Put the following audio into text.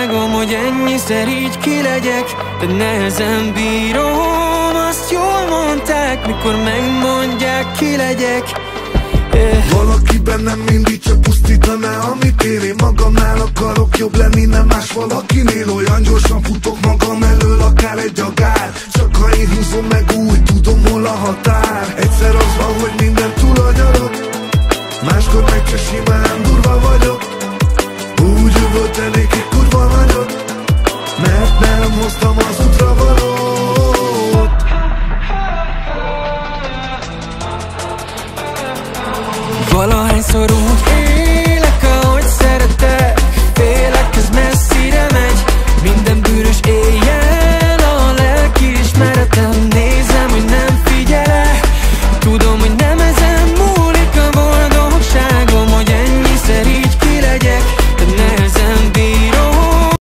vágom, hogy ennyiszer így ki legyek, de nehezen bírom. Azt jól mondták, mikor megmondják, ki legyek. Valaki bennem mindig csak pusztítaná, amit én magamnál akarok jobb lenni, nem más valakinél. Olyan gyorsan futok magam elől, akár egy agár. Csak ha én húzom meg, úgy tudom, hol a határ. Egyszer az van, hogy minden túlagyarok, máskor meg csak simán durva vagyok. Úgy üvöltenék egy kurva